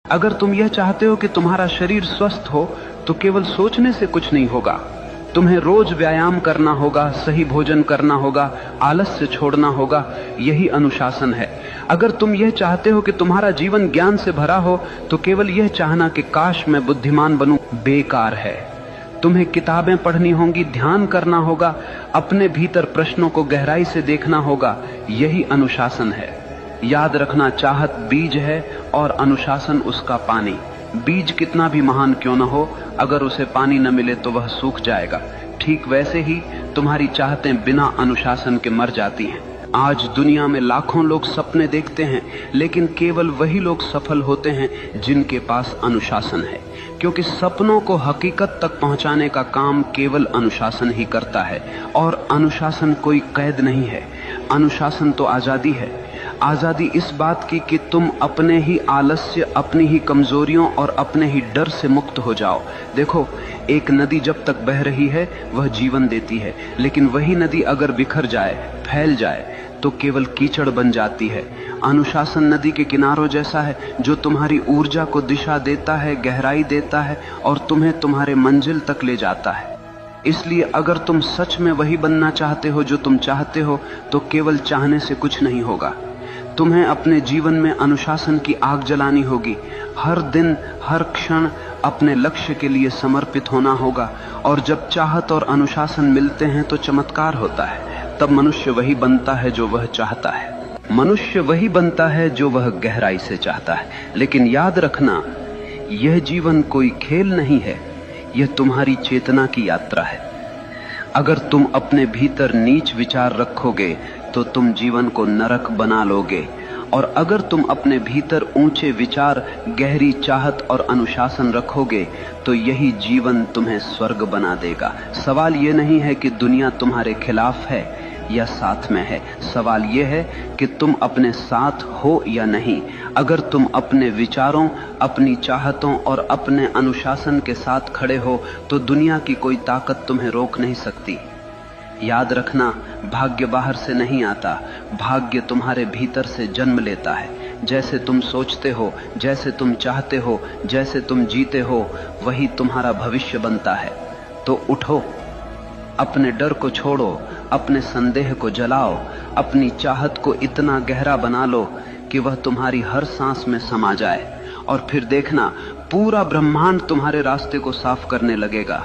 अगर तुम यह चाहते हो कि तुम्हारा शरीर स्वस्थ हो तो केवल सोचने से कुछ नहीं होगा। तुम्हें रोज व्यायाम करना होगा, सही भोजन करना होगा, आलस्य छोड़ना होगा। यही अनुशासन है। अगर तुम यह चाहते हो कि तुम्हारा जीवन ज्ञान से भरा हो तो केवल यह चाहना कि काश मैं बुद्धिमान बनूं बेकार है। तुम्हें किताबें पढ़नी होंगी, ध्यान करना होगा, अपने भीतर प्रश्नों को गहराई से देखना होगा। यही अनुशासन है। याद रखना, चाहत बीज है और अनुशासन उसका पानी। बीज कितना भी महान क्यों न हो, अगर उसे पानी न मिले तो वह सूख जाएगा। ठीक वैसे ही तुम्हारी चाहतें बिना अनुशासन के मर जाती हैं। आज दुनिया में लाखों लोग सपने देखते हैं, लेकिन केवल वही लोग सफल होते हैं जिनके पास अनुशासन है, क्योंकि सपनों को हकीकत तक पहुंचाने का काम केवल अनुशासन ही करता है। और अनुशासन कोई कैद नहीं है, अनुशासन तो आजादी है। आजादी इस बात की कि तुम अपने ही आलस्य, अपनी ही कमजोरियों और अपने ही डर से मुक्त हो जाओ। देखो, एक नदी जब तक बह रही है वह जीवन देती है, लेकिन वही नदी अगर बिखर जाए, फैल जाए तो केवल कीचड़ बन जाती है। अनुशासन नदी के किनारों जैसा है, जो तुम्हारी ऊर्जा को दिशा देता है, गहराई देता है और तुम्हें तुम्हारे मंजिल तक ले जाता है। इसलिए अगर तुम सच में वही बनना चाहते हो जो तुम चाहते हो तो केवल चाहने से कुछ नहीं होगा। तुम्हें अपने जीवन में अनुशासन की आग जलानी होगी। हर दिन, हर क्षण अपने लक्ष्य के लिए समर्पित होना होगा। और जब चाहत और अनुशासन मिलते हैं तो चमत्कार होता है। तब मनुष्य वही बनता है जो वह चाहता है। मनुष्य वही बनता है जो वह गहराई से चाहता है। लेकिन याद रखना, यह जीवन कोई खेल नहीं है, यह तुम्हारी चेतना की यात्रा है। अगर तुम अपने भीतर नीच विचार रखोगे तो तुम जीवन को नरक बना लोगे, और अगर तुम अपने भीतर ऊंचे विचार, गहरी चाहत और अनुशासन रखोगे तो यही जीवन तुम्हें स्वर्ग बना देगा। सवाल ये नहीं है कि दुनिया तुम्हारे खिलाफ है या साथ में है, सवाल यह है कि तुम अपने साथ हो या नहीं। अगर तुम अपने विचारों, अपनी चाहतों और अपने अनुशासन के साथ खड़े हो तो दुनिया की कोई ताकत तुम्हें रोक नहीं सकती। याद रखना, भाग्य बाहर से नहीं आता, भाग्य तुम्हारे भीतर से जन्म लेता है। जैसे तुम सोचते हो, जैसे तुम चाहते हो, जैसे तुम जीते हो, वही तुम्हारा भविष्य बनता है। तो उठो, अपने डर को छोड़ो, अपने संदेह को जलाओ, अपनी चाहत को इतना गहरा बना लो कि वह तुम्हारी हर सांस में समा जाए, और फिर देखना पूरा ब्रह्मांड तुम्हारे रास्ते को साफ करने लगेगा।